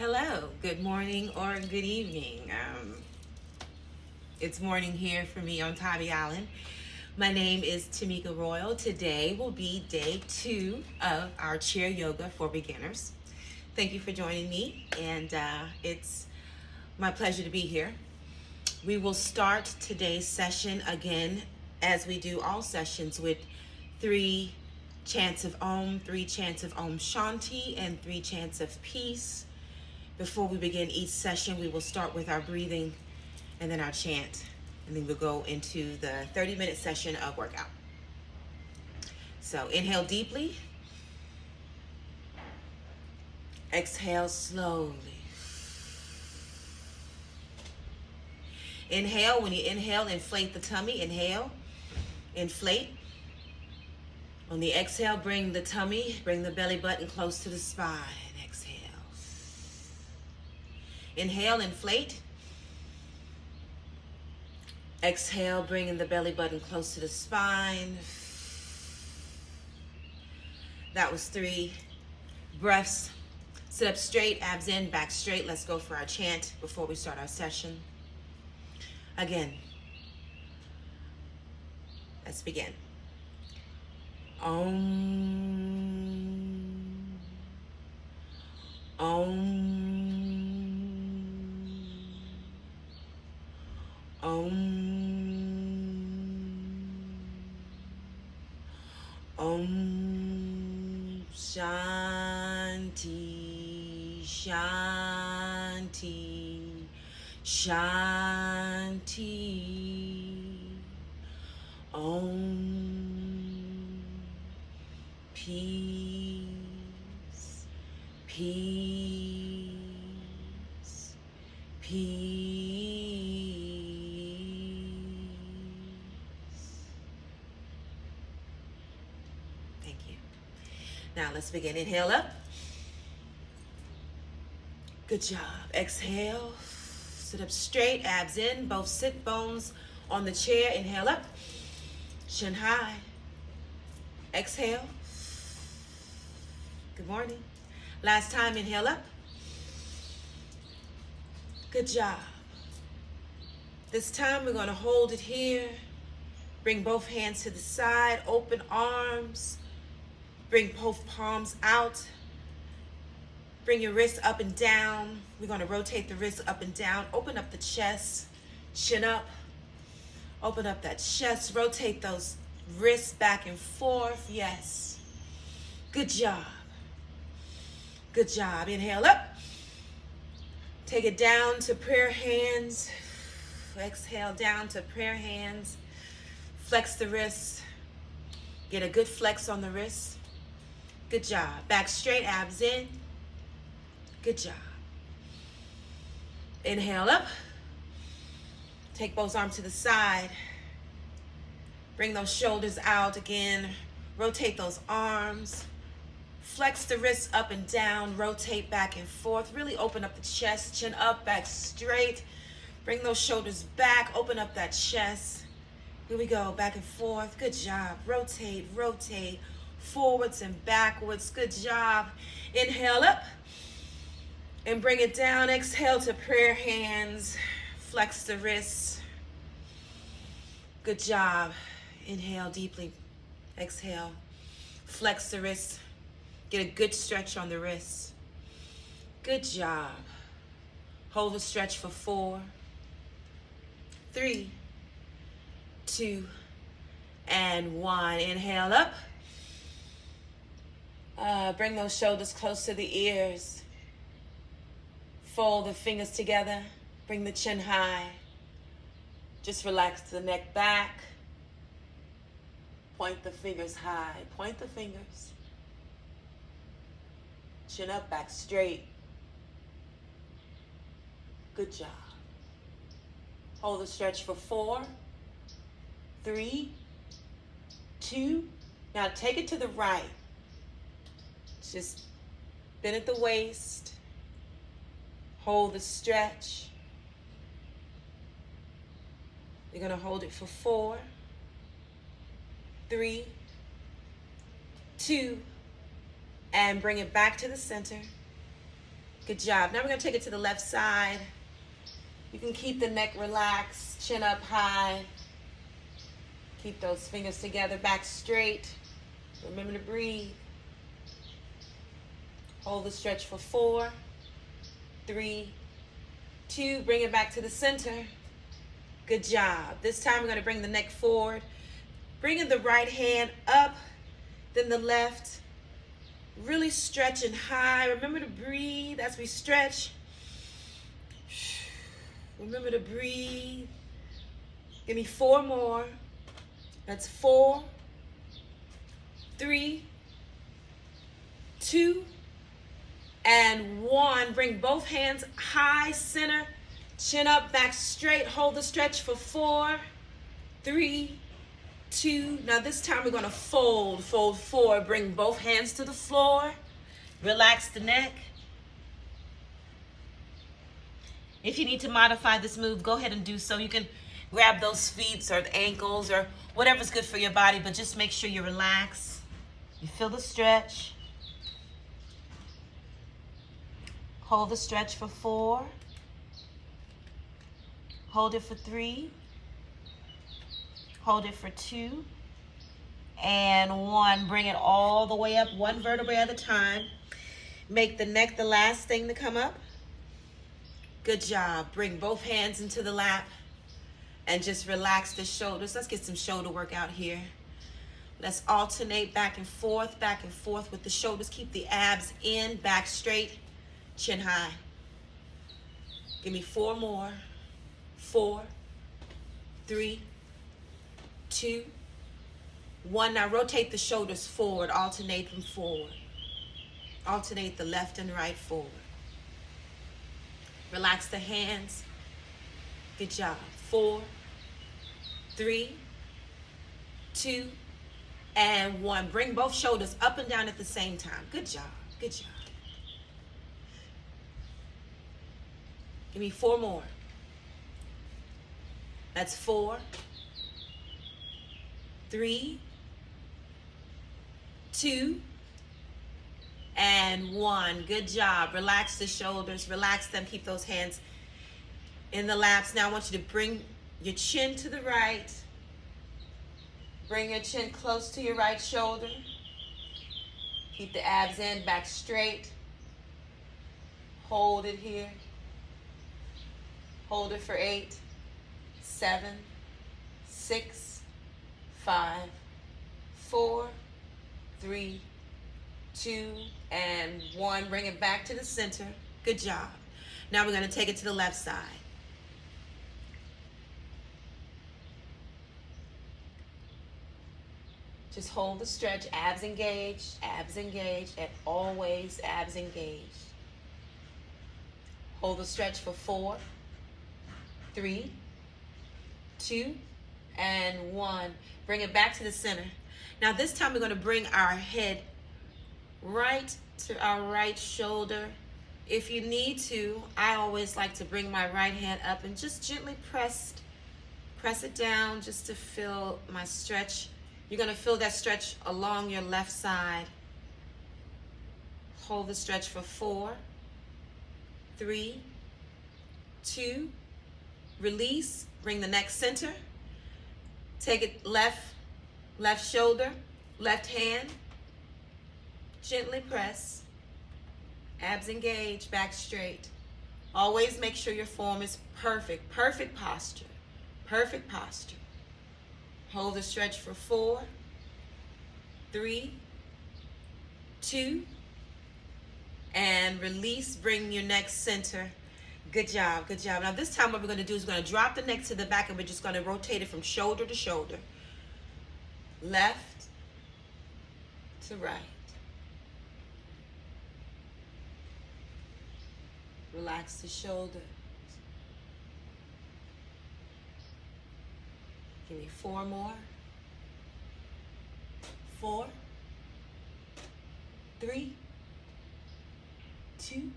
Hello, good morning or good evening. It's morning here for me on Tybee Island. My name is Tamika Royal. Today will be day 2 of our chair yoga for beginners. Thank you for joining me, and it's my pleasure to be here. We will start today's session again, as we do all sessions, with 3 chants of Om, 3 chants of Om Shanti, and 3 chants of peace. Before we begin each session, we will start with our breathing and then our chant. And then we'll go into the 30-minute session of workout. So inhale deeply. Exhale slowly. Inhale. When you inhale, inflate the tummy. Inhale. Inflate. On the exhale, bring the tummy, bring the belly button close to the spine. Exhale. Inhale, inflate. Exhale, bringing the belly button close to the spine. That was 3 breaths. Sit up straight, abs in, back straight. Let's go for our chant before we start our session. Again, let's begin. Om. Om. Om. Om Shanti Shanti Shanti. Om Peace Peace Peace. Now let's begin. Inhale up. Good job. Exhale. Sit up straight, abs in, both sit bones on the chair. Inhale up. Chin high. Exhale. Good morning. Last time, inhale up. Good job. This time we're going to hold it here. Bring both hands to the side, open arms. Bring both palms out. Bring your wrists up and down. We're going to rotate the wrists up and down. Open up the chest. Chin up. Open up that chest. Rotate those wrists back and forth. Yes. Good job. Good job. Inhale up. Take it down to prayer hands. Exhale down to prayer hands. Flex the wrists. Get a good flex on the wrists. Good job. Back straight, abs in. Good job. Inhale up. Take both arms to the side. Bring those shoulders out again. Rotate those arms. Flex the wrists up and down. Rotate back and forth. Really open up the chest. Chin up, back straight. Bring those shoulders back. Open up that chest. Here we go. Back and forth. Good job. Rotate, rotate. Forwards and backwards. Good job. Inhale up and bring it down. Exhale to prayer hands. Flex the wrists. Good job. Inhale deeply. Exhale. Flex the wrists. Get a good stretch on the wrists. Good job. Hold the stretch for 4, 3, 2, and 1. Inhale up. Bring those shoulders close to the ears. Fold the fingers together. Bring the chin high. Just relax the neck back. Point the fingers high. Point the fingers. Chin up, back straight. Good job. Hold the stretch for 4, 3, 2. Now take it to the right. Just bend at the waist. Hold the stretch. You're going to hold it for 4, 3, 2, and bring it back to the center. Good job. Now we're going to take it to the left side. You can keep the neck relaxed, chin up high. Keep those fingers together, back straight. Remember to breathe. Hold the stretch for 4, 3, 2. Bring it back to the center. Good job. This time we're going to bring the neck forward. Bringing the right hand up, then the left. Really stretching high. Remember to breathe as we stretch. Remember to breathe. Give me 4 more. That's 4, 3, 2, and 1. Bring both hands high, center, chin up, back straight. Hold the stretch for 4, 3, 2. Now this time we're going to fold forward. Bring both hands to the floor. Relax the neck. If you need to modify this move, go ahead and do so. You can grab those feet or the ankles or whatever's good for your body, but just make sure you relax. You feel the stretch. Hold the stretch for 4. Hold it for 3. Hold it for 2. And 1. Bring it all the way up, 1 vertebrae at a time. Make the neck the last thing to come up. Good job. Bring both hands into the lap and just relax the shoulders. Let's get some shoulder work out here. Let's alternate back and forth with the shoulders. Keep the abs in, back straight, chin high. Give me 4 more. 4, 3, 2, 1. Now rotate the shoulders forward. Alternate them forward. Alternate the left and right forward. Relax the hands. Good job. 4, 3, 2, and 1. Bring both shoulders up and down at the same time. Good job. Good job. Give me 4 more. That's 4, 3, 2, and 1. Good job. Relax the shoulders. Relax them. Keep those hands in the laps. Now I want you to bring your chin to the right. Bring your chin close to your right shoulder. Keep the abs in, back straight. Hold it here. Hold it for 8, 7, 6, 5, 4, 3, 2, and 1. Bring it back to the center. Good job. Now we're going to take it to the left side. Just hold the stretch, abs engaged, and always abs engaged. Hold the stretch for 4, 3, 2, and 1. Bring it back to the center. Now this time we're going to bring our head right to our right shoulder. If you need to, I always like to bring my right hand up and just gently press it down just to feel my stretch. You're going to feel that stretch along your left side. Hold the stretch for 4, 3, 2, release, bring the neck center. Take it left shoulder, left hand. Gently press. Abs engaged, back straight. Always make sure your form is perfect. Perfect posture. Perfect posture. Hold the stretch for 4, 3, 2, and release. Bring your neck center. Good job, good job. Now this time what we're going to do is we're going to drop the neck to the back and we're just going to rotate it from shoulder to shoulder. Left to right. Relax the shoulders. Give me 4 more. 4, 3, 2, 1.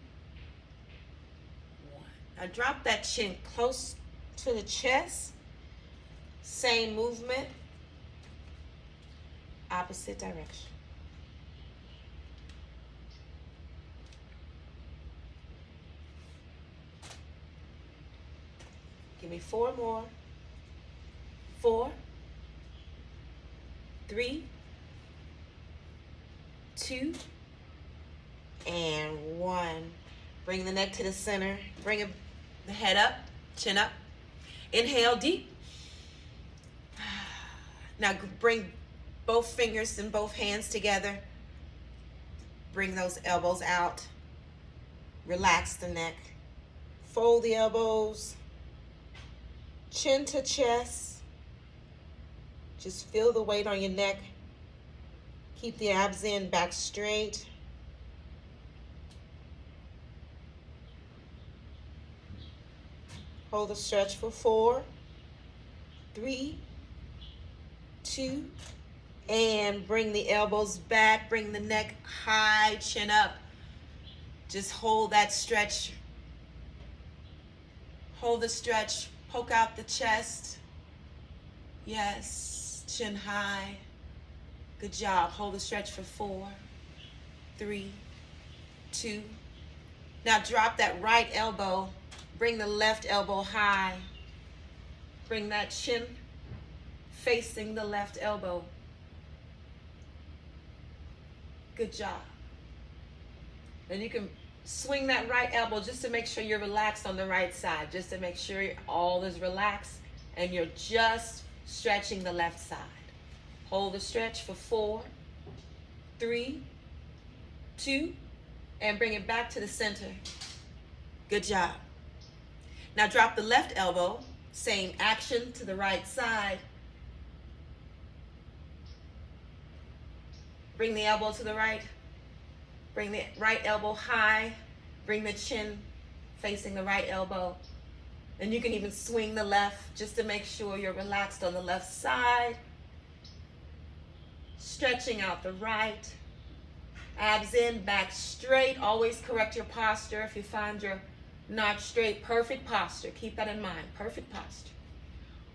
Now drop that chin close to the chest. Same movement. Opposite direction. Give me 4 more. 4, 3, 2, and 1. Bring the neck to the center. Bring the head up, chin up. Inhale deep. Now bring both fingers and both hands together. Bring those elbows out. Relax the neck. Fold the elbows. Chin to chest. Just feel the weight on your neck. Keep the abs in, back straight. Hold the stretch for 4, 3, 2, and bring the elbows back. Bring the neck high, chin up. Just hold that stretch. Hold the stretch. Poke out the chest. Yes, chin high. Good job. Hold the stretch for 4, 3, 2. Now drop that right elbow. Bring the left elbow high. Bring that chin facing the left elbow. Good job. Then you can swing that right elbow just to make sure you're relaxed on the right side, just to make sure all is relaxed and you're just stretching the left side. Hold the stretch for 4, 3, 2, and bring it back to the center. Good job. Now drop the left elbow, same action to the right side. Bring the elbow to the right. Bring the right elbow high. Bring the chin facing the right elbow. And you can even swing the left just to make sure you're relaxed on the left side. Stretching out the right. Abs in, back straight. Always correct your posture if you find you're not straight. Perfect posture. Keep that in mind. Perfect posture.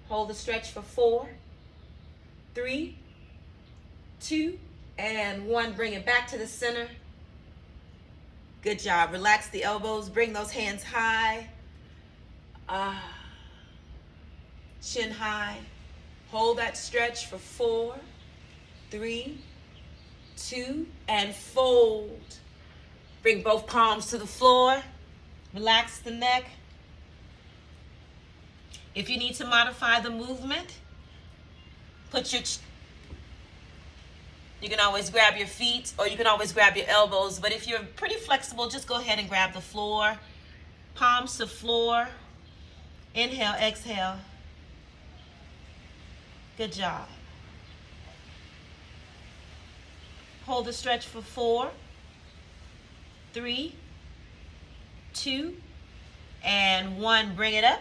Hold the stretch for 4, 3, 2, and 1. Bring it back to the center. Good job. Relax the elbows. Bring those hands high. Chin high. Hold that stretch for 4, 3, 2, and fold. Bring both palms to the floor. Relax the neck. If you need to modify the movement, you can always grab your feet or you can always grab your elbows. But if you're pretty flexible, just go ahead and grab the floor. Palms to floor. Inhale, exhale. Good job. Hold the stretch for 4, 3, 2, and 1. Bring it up.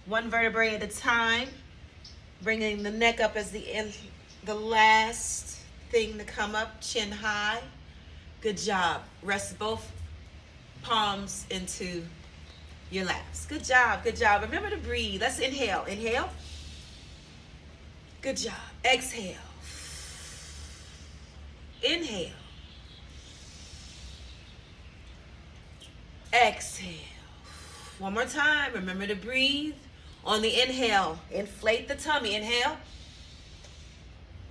1 vertebrae at a time. Bringing the neck up as the last thing to come up, chin high. Good job. Rest both palms into your laps. Good job, good job. Remember to breathe. Let's inhale. Inhale. Good job. Exhale. Inhale. Exhale. One more time. Remember to breathe. On the inhale, inflate the tummy. Inhale.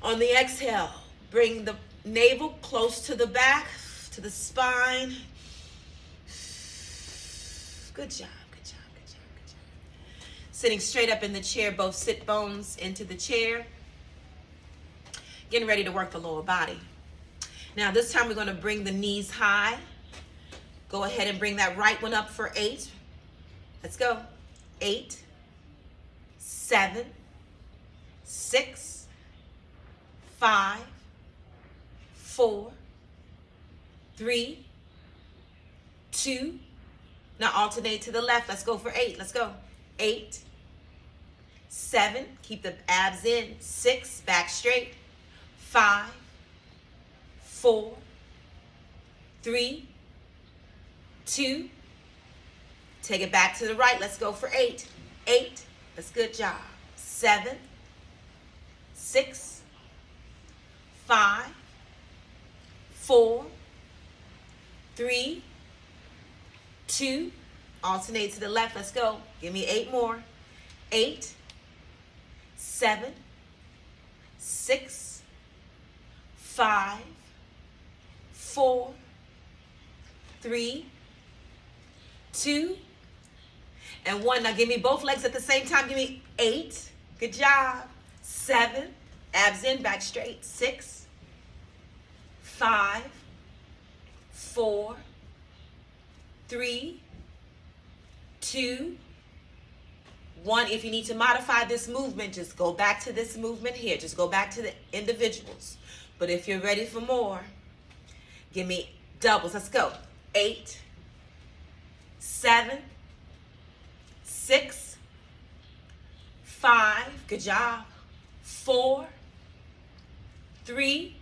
On the exhale, bring the navel close to the back, to the spine. Good job, good job, good job, good job. Sitting straight up in the chair, both sit bones into the chair. Getting ready to work the lower body. Now this time we're going to bring the knees high. Go ahead and bring that right one up for 8. Let's go. 8, 7, 6, 5, 4, 3, 2. Now alternate to the left. Let's go for 8. Let's go. 8, 7. Keep the abs in. 6. Back straight. 5, 4, 3, 2. Take it back to the right. Let's go for 8. 8. That's good job. 7, 6, 5, 4, 3, 2. Alternate to the left. Let's go. Give me 8 more. 8, 7, 6, 5, 4, 3, 2, and 1. Now give me both legs at the same time. Give me 8. Good job. 7. Abs in, back straight. 6, 5, 4, 3, 2, 1. If you need to modify this movement, just go back to this movement here. Just go back to the individuals. But if you're ready for more, give me doubles. Let's go. 8, 7, 6, 5. Good job. 4, 3,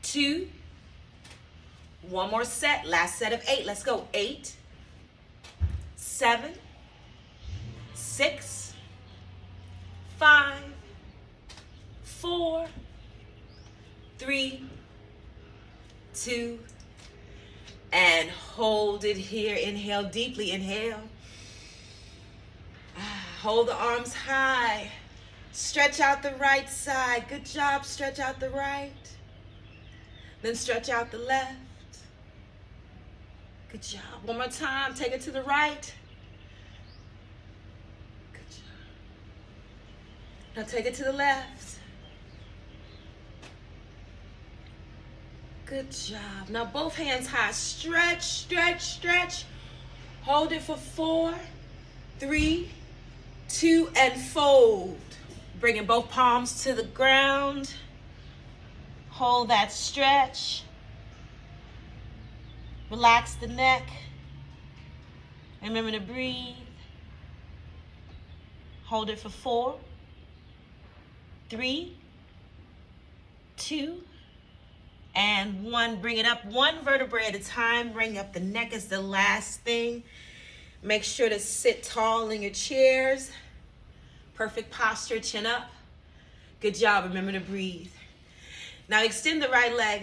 2. One more set. Last set of 8. Let's go. 8, 7, 6, 5, 4, 3, 2, and hold it here. Inhale deeply. Inhale. Hold the arms high. Stretch out the right side. Good job. Stretch out the right. Then stretch out the left. Good job. One more time. Take it to the right. Good job. Now take it to the left. Good job. Now both hands high. Stretch, stretch, stretch. Hold it for 4, 3, 2, and fold. Bringing both palms to the ground. Hold that stretch. Relax the neck. Remember to breathe. Hold it for 4, 3, 2, and 1. Bring it up 1 vertebrae at a time. Bring up the neck is the last thing. Make sure to sit tall in your chairs. Perfect posture, chin up. Good job. Remember to breathe. Now extend the right leg.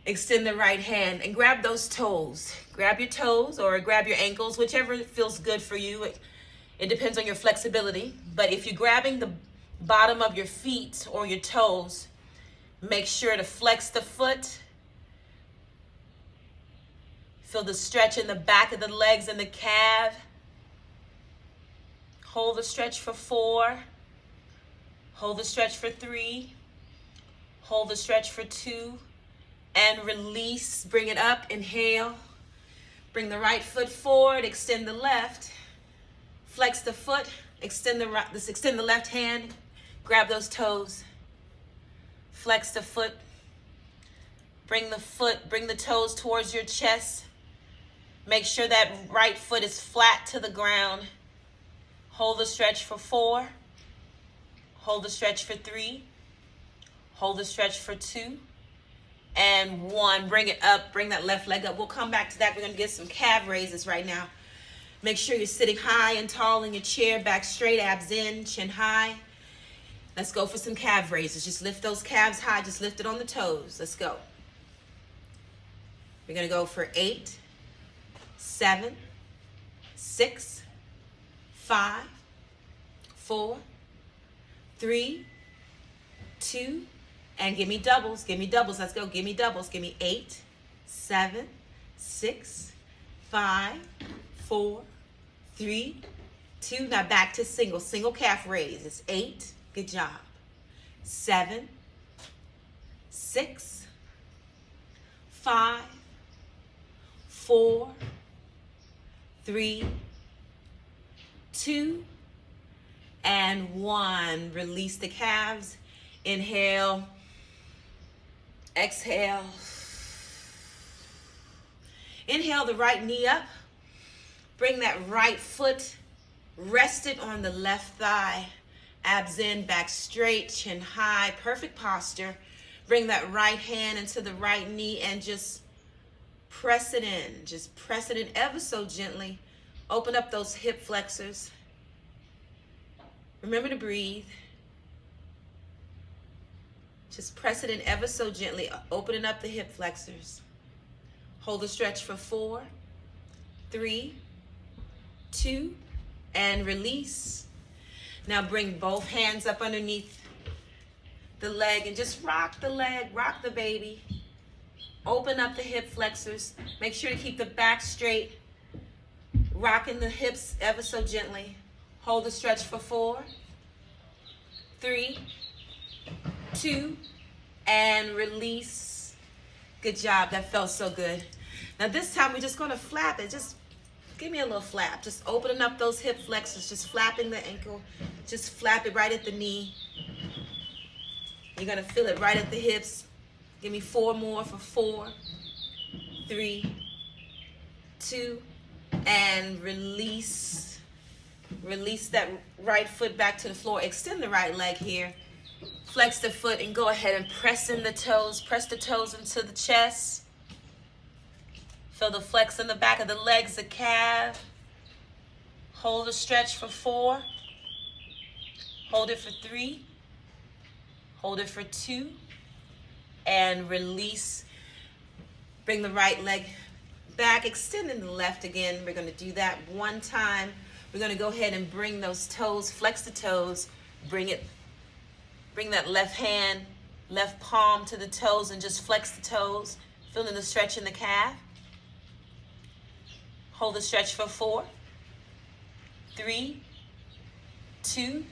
Extend the right hand and grab those toes. Grab your toes or grab your ankles, whichever feels good for you. It depends on your flexibility. But if you're grabbing the bottom of your feet or your toes, make sure to flex the foot. Feel the stretch in the back of the legs and the calf. Hold the stretch for 4. Hold the stretch for 3. Hold the stretch for 2. And release. Bring it up. Inhale. Bring the right foot forward. Extend the left. Flex the foot. Extend the right. Extend the left hand. Grab those toes. Flex the foot. Bring the toes towards your chest. Make sure that right foot is flat to the ground. Hold the stretch for 4. Hold the stretch for 3. Hold the stretch for 2. And 1. Bring it up. Bring that left leg up. We'll come back to that. We're going to get some calf raises right now. Make sure you're sitting high and tall in your chair. Back straight, abs in, chin high. Let's go for some calf raises. Just lift those calves high. Just lift it on the toes. Let's go. We're going to go for 8, 7, 6, 5, 4, 3, 2, and give me doubles. Give me doubles. Let's go. Give me doubles. Give me 8, 7, 6, 5, 4, 3, 2. Now back to single. Single calf raise. It's 8. Good job. 7, 6, 5, 4, 3, 2, and 1. Release the calves. Inhale. Exhale. Inhale the right knee up. Bring that right foot rested on the left thigh. Abs in, back straight, chin high, perfect posture. Bring that right hand into the right knee and just press it in. Just press it in ever so gently. Open up those hip flexors. Remember to breathe. Just press it in ever so gently, opening up the hip flexors. Hold the stretch for 4, 3, 2, and release. Now bring both hands up underneath the leg and just rock the leg, rock the baby. Open up the hip flexors. Make sure to keep the back straight. Rocking the hips ever so gently. Hold the stretch for 4, 3, 2, and release. Good job. That felt so good. Now this time we're just going to flap it. Just give me a little flap. Just opening up those hip flexors. Just flapping the ankle. Just flap it right at the knee. You're going to feel it right at the hips. Give me 4 more for 4, 3, 2, and release. Release that right foot back to the floor. Extend the right leg here. Flex the foot and go ahead and press in the toes. Press the toes into the chest. Feel the flex in the back of the legs, the calf. Hold the stretch for 4. Hold it for 3. Hold it for 2. And release. Bring the right leg back, extending the left again. We're going to do that one time. We're going to go ahead and bring those toes, flex the toes, bring that left hand, left palm to the toes and just flex the toes, feeling the stretch in the calf. Hold the stretch for 4, 3, 2,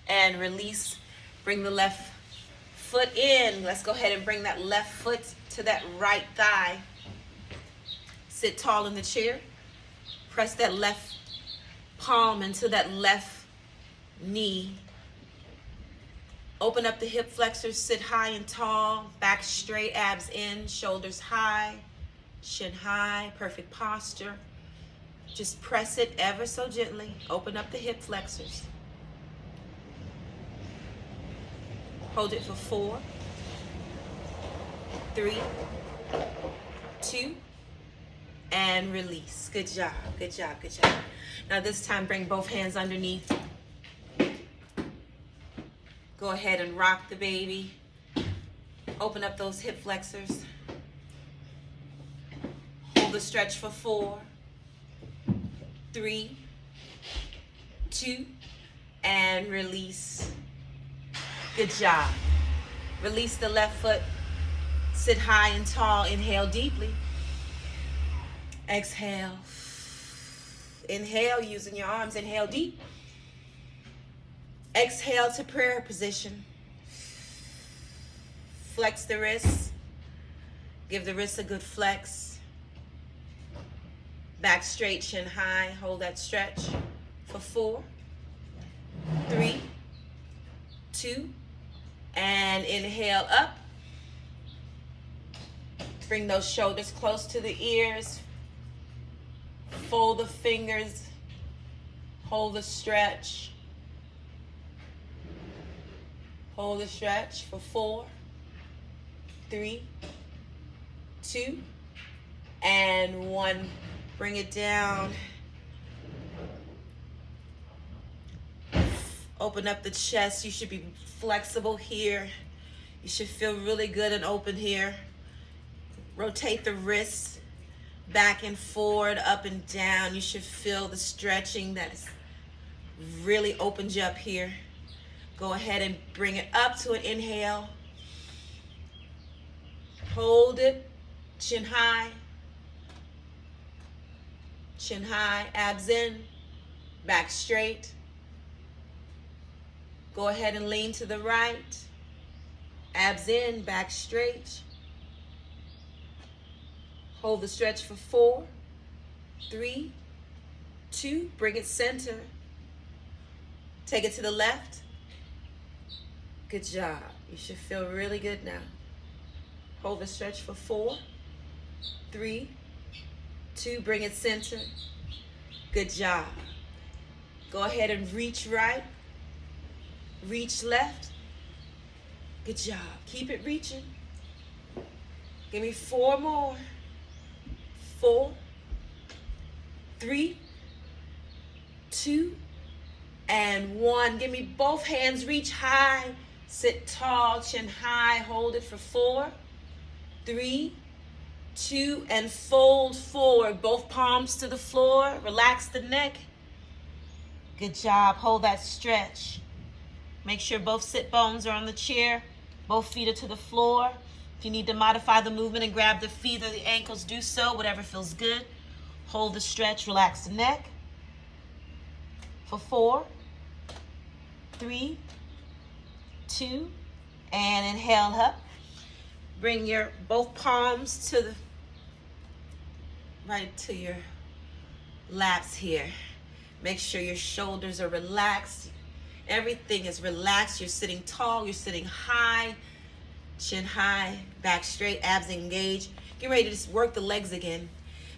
and release. Bring the left foot in. Let's go ahead and bring that left foot to that right thigh. Sit tall in the chair. Press that left palm into that left knee. Open up the hip flexors. Sit high and tall. Back straight, abs in, shoulders high, chin high. Perfect posture. Just press it ever so gently. Open up the hip flexors. Hold it for 4, 3, 2, and release. Good job, good job, good job. Now this time, bring both hands underneath. Go ahead and rock the baby. Open up those hip flexors. Hold the stretch for 4, 3, 2, and release. Good job. Release the left foot. Sit high and tall. Inhale deeply. Exhale. Inhale using your arms. Inhale deep. Exhale to prayer position. Flex the wrists. Give the wrists a good flex. Back straight, chin high. Hold that stretch for 4, 3, 2, and inhale up. Bring those shoulders close to the ears. Fold the fingers. Hold the stretch. Hold the stretch for 4, 3, 2, and 1. Bring it down. Open up the chest. You should be flexible here. You should feel really good and open here. Rotate the wrists back and forward, up and down. You should feel the stretching that is really opens you up here. Go ahead and bring it up to an inhale. Hold it. Chin high. Chin high. Abs in. Back straight. Go ahead and lean to the right. Abs in. Back straight. Hold the stretch for 4, 3, 2. Bring it center. Take it to the left. Good job. You should feel really good now. Hold the stretch for 4, 3, 2. Bring it center. Good job. Go ahead and reach right. Reach left. Good job. Keep it reaching. Give me 4 more. 4, 3, 2, and 1. Give me both hands. Reach high. Sit tall, chin high. Hold it for 4, 3, 2, and fold forward. Both palms to the floor. Relax the neck. Good job. Hold that stretch. Make sure both sit bones are on the chair. Both feet are to the floor. If you need to modify the movement and grab the feet or the ankles, do so. Whatever feels good. Hold the stretch. Relax the neck. For 4, 3, 2, and inhale up. Bring your both palms to the right to your laps here. Make sure your shoulders are relaxed. Everything is relaxed. You're sitting tall, you're sitting high, chin high, back straight, abs engaged. Get ready to just work the legs again.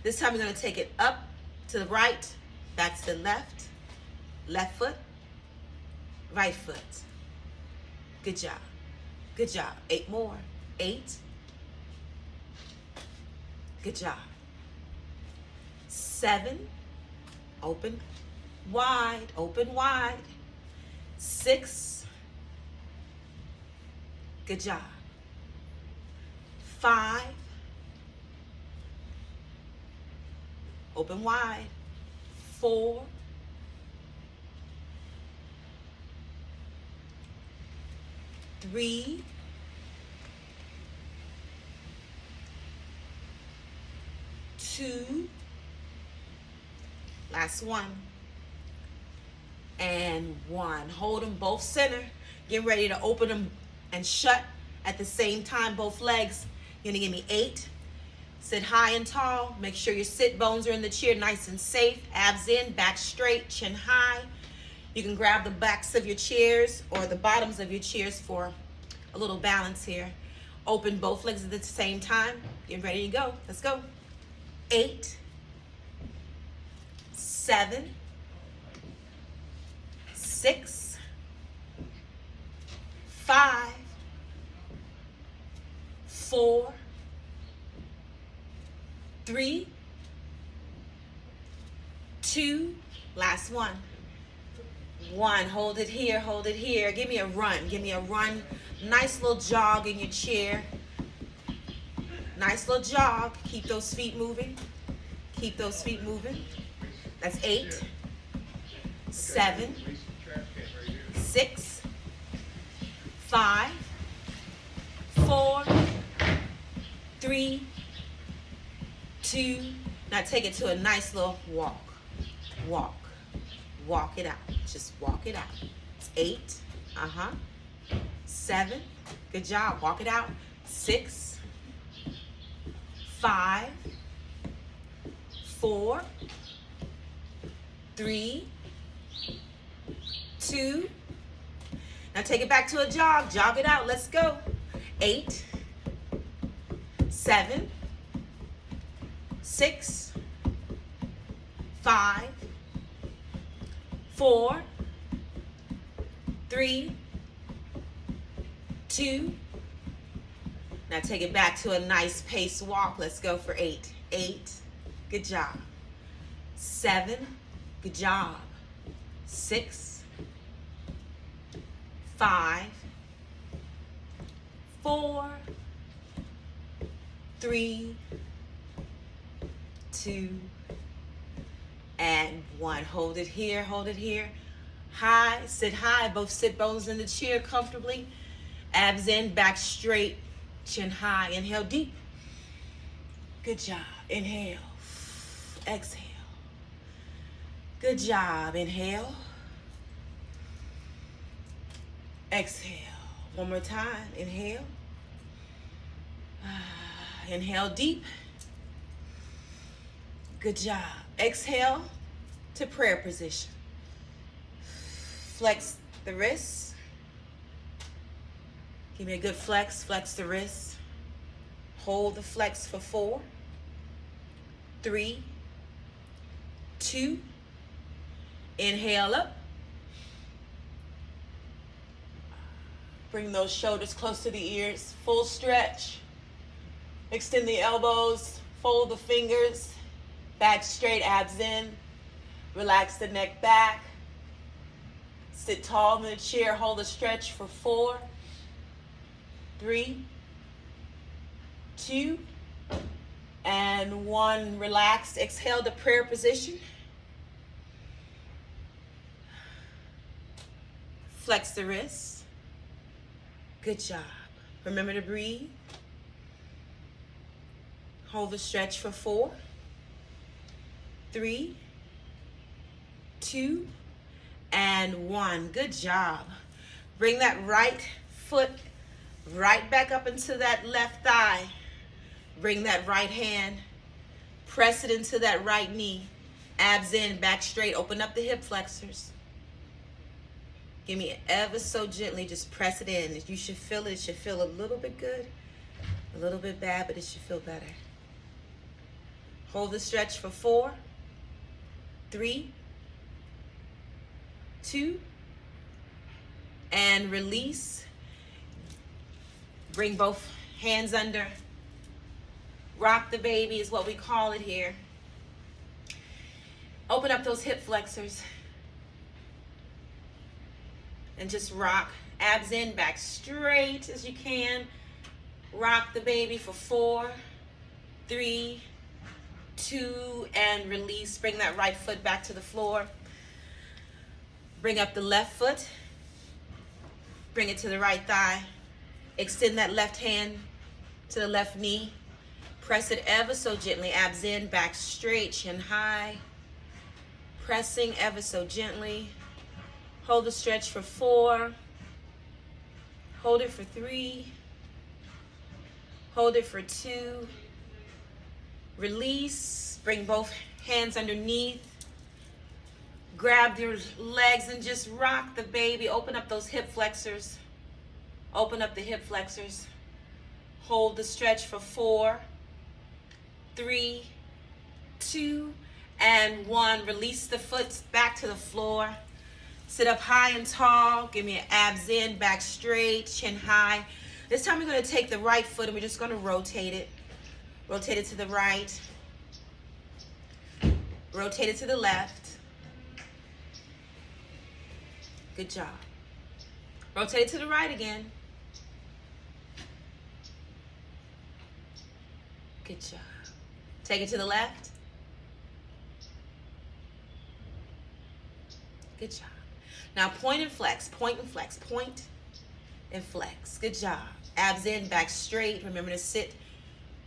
This time you're gonna take it up to the right, back to the left, left foot, right foot. Good job. Good job. 8 more. 8. Good job. 7. Open wide. Open wide. 6. Good job. 5. Open wide. 4. 3. 2. Last one. And 1. Hold them both center. Get ready to open them and shut at the same time, both legs. You're gonna give me 8. Sit high and tall. Make sure your sit bones are in the chair nice and safe. Abs in, back straight, chin high. You can grab the backs of your chairs or the bottoms of your chairs for a little balance here. Open both legs at the same time. Get ready to go. Let's go. 8, 7, 6, 5, 4, 3, 2, last one. 1, hold it here, hold it here. Give me a run, give me a run. Nice little jog in your chair. Nice little jog. Keep those feet moving. Keep those feet moving. That's 8, 7, 6, 5, 4, 3, 2. Now take it to a nice little walk. Walk. Walk it out. Just walk it out. It's 8. 7. Good job. Walk it out. 6, 5, 4, 3, 2. Now take it back to a jog. Jog it out. Let's go. 8, 7, 6, 5, 4, 3, 2. Now take it back to a nice pace walk. Let's go for 8. 8. Good job. 7. Good job. 6, 5, 4, 3, 2, and 1. Hold it here, hold it here. High, sit high, both sit bones in the chair comfortably. Abs in, back straight, chin high. Inhale deep. Good job. Inhale. Exhale. Good job. Inhale. Exhale. One more time. Inhale. Inhale deep. Good job. Exhale to prayer position. Flex the wrists. Give me a good flex. Flex the wrists. Hold the flex for 4, 3, 2. Inhale up. Bring those shoulders close to the ears. Full stretch. Extend the elbows. Fold the fingers. Back straight, abs in. Relax the neck back. Sit tall in the chair. Hold a stretch for 4, 3, 2, and 1. Relax. Exhale to prayer position. Flex the wrists. Good job. Remember to breathe. Hold the stretch for 4, 3, 2, and 1. Good job. Bring that right foot right back up into that left thigh. Bring that right hand. Press it into that right knee. Abs in, back straight. Open up the hip flexors. Give me ever so gently. Just press it in. You should feel it. It should feel a little bit good, a little bit bad, but it should feel better. Hold the stretch for 4, 3, 2, and release. Bring both hands under. Rock the baby is what we call it here. Open up those hip flexors and just rock. Abs in, back straight as you can. Rock the baby for 4, 3, 2, and release. Bring that right foot back to the floor. Bring up the left foot. Bring it to the right thigh. Extend that left hand to the left knee. Press it ever so gently. Abs in, back straight, chin high. Pressing ever so gently. Hold the stretch for 4. Hold it for 3. Hold it for 2. Release. Bring both hands underneath. Grab your legs and just rock the baby. Open up those hip flexors. Open up the hip flexors. Hold the stretch for 4, 3, 2, and 1. Release the foot back to the floor. Sit up high and tall. Give me an abs in, back straight, chin high. This time we're going to take the right foot and we're just going to rotate it. Rotate it to the right. Rotate it to the left. Good job. Rotate it to the right again. Good job. Take it to the left. Good job. Now point and flex, point and flex, point and flex. Good job. Abs in, back straight. Remember to sit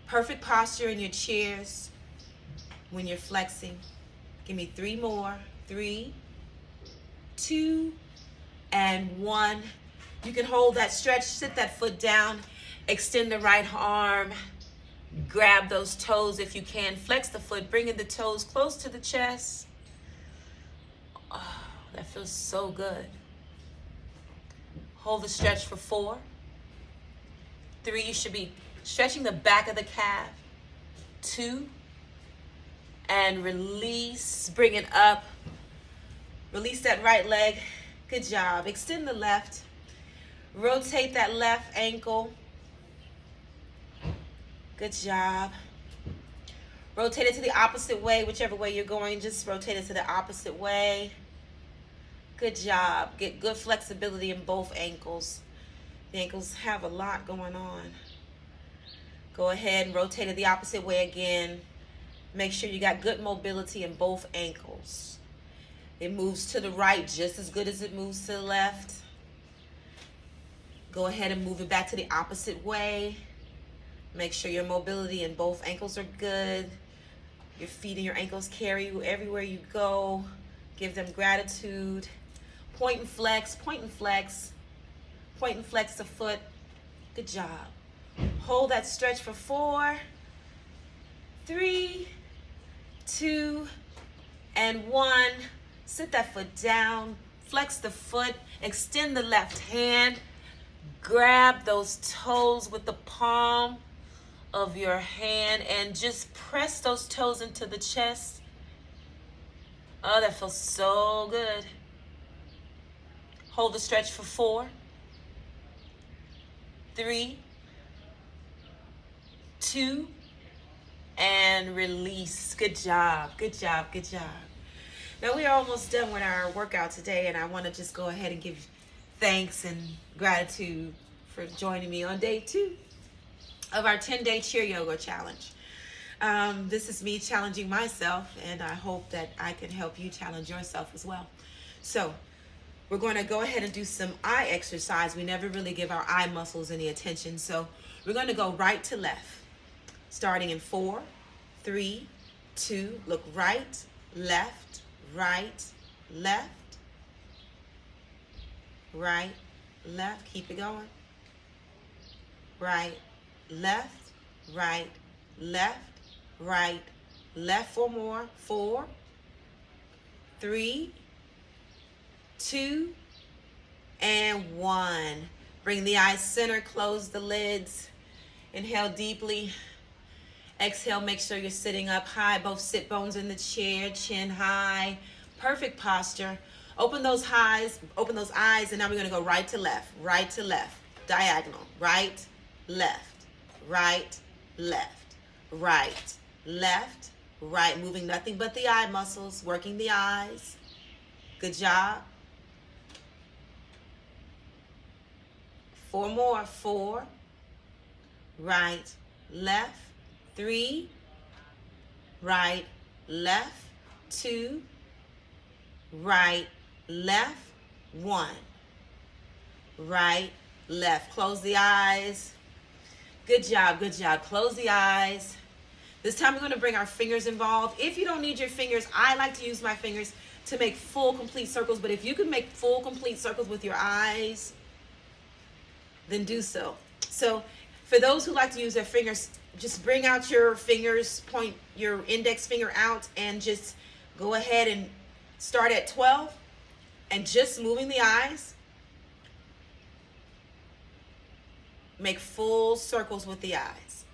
perfect posture in your chairs when you're flexing. Give me 3 more. 3, 2, and 1. You can hold that stretch, sit that foot down, extend the right arm, grab those toes if you can, flex the foot, bringing the toes close to the chest. Oh, that feels so good. Hold the stretch for 4, 3, you should be stretching the back of the calf. 2, and release, bring it up. Release that right leg. Good job. Extend the left. Rotate that left ankle. Good job. Rotate it to the opposite way, whichever way you're going. Just rotate it to the opposite way. Good job. Get good flexibility in both ankles. The ankles have a lot going on. Go ahead and rotate it the opposite way again. Make sure you got good mobility in both ankles. It moves to the right just as good as it moves to the left. Go ahead and move it back to the opposite way. Make sure your mobility in both ankles are good. Your feet and your ankles carry you everywhere you go. Give them gratitude. Point and flex, point and flex. Point and flex the foot. Good job. Hold that stretch for 4, 3, 2, and 1. Sit that foot down. Flex the foot. Extend the left hand. Grab those toes with the palm of your hand and just press those toes into the chest. Oh, that feels so good. Hold the stretch for 4, 3, 2, and release. Good job, good job, good job. Now we are almost done with our workout today, and I want to just go ahead and give thanks and gratitude for joining me on day 2 of our 10-day cheer yoga challenge. This is me challenging myself, and I hope that I can help you challenge yourself as well. So we're going to go ahead and do some eye exercise. We never really give our eye muscles any attention. So we're going to go right to left, starting in 4, 3, 2. Look right, left, right, left, right, left. Keep it going. Right, left, right, left, right, left. 4 more. 4, 3, 2, and 1. Bring the eyes center, close the lids. Inhale deeply. Exhale, make sure you're sitting up high, both sit bones in the chair, chin high. Perfect posture. Open those eyes, and now we're going to go right to left, diagonal, right, left, right, left, right, left, right. Moving nothing but the eye muscles, working the eyes. Good job. 4 more. 4, right, left, 3, right, left, 2, right, left, 1, right, left. Close the eyes. Good job, good job. Close the eyes. This time we're going to bring our fingers involved. If you don't need your fingers, I like to use my fingers to make full, complete circles. But if you can make full, complete circles with your eyes, then do so. So for those who like to use their fingers, just bring out your fingers, point your index finger out, and just go ahead and start at 12 and just moving the eyes. Make full circles with the eyes.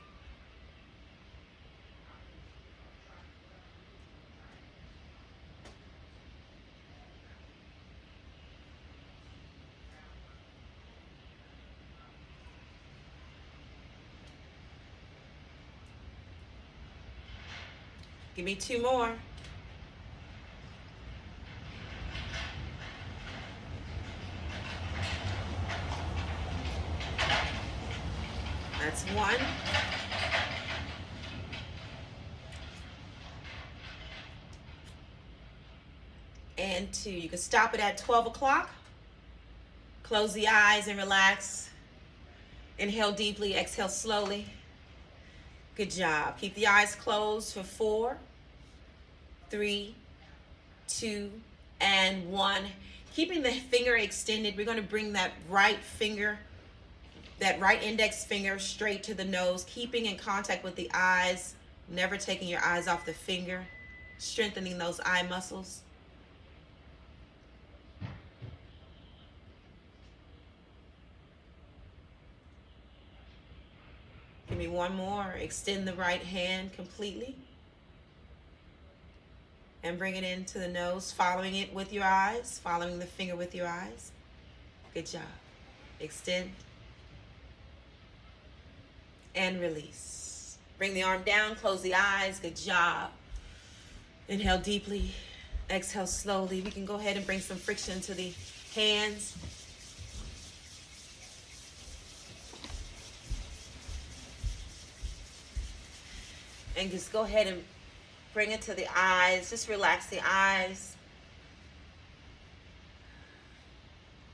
Give me 2 more. That's 1. And 2. You can stop it at 12 o'clock. Close the eyes and relax. Inhale deeply, exhale slowly. Good job. Keep the eyes closed for 4, 3, 2, and 1. Keeping the finger extended, we're going to bring that right finger, that right index finger straight to the nose, keeping in contact with the eyes, never taking your eyes off the finger, strengthening those eye muscles. Give me 1 more. Extend the right hand completely. And bring it into the nose, following it with your eyes, following the finger with your eyes. Good job. Extend. And release. Bring the arm down, close the eyes. Good job. Inhale deeply. Exhale slowly. We can go ahead and bring some friction to the hands. And just go ahead and bring it to the eyes. Just relax the eyes.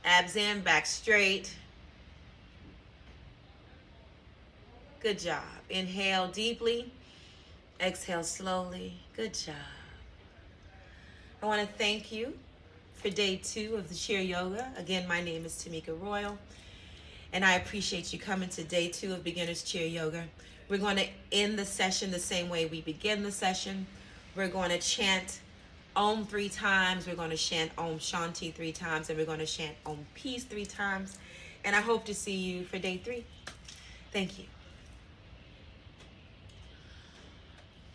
Abs in, back straight. Good job. Inhale deeply. Exhale slowly. Good job. I want to thank you for day 2 of the Chair Yoga. Again, my name is Tamika Royal, and I appreciate you coming to day 2 of Beginner's Chair Yoga. We're going to end the session the same way we begin the session. We're going to chant Om 3 times. We're going to chant Om Shanti 3 times. And we're going to chant Om Peace 3 times. And I hope to see you for day 3. Thank you.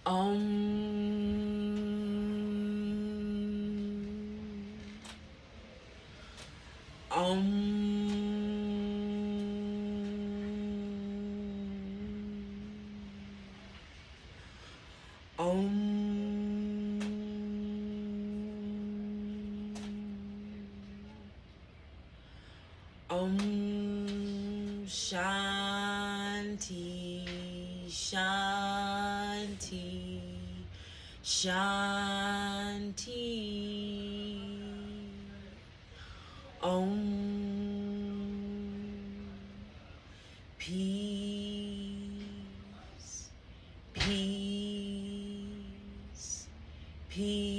Om. Om. Om. Om Shanti Shanti. Shanti. Om. Peace. Peace. Peace.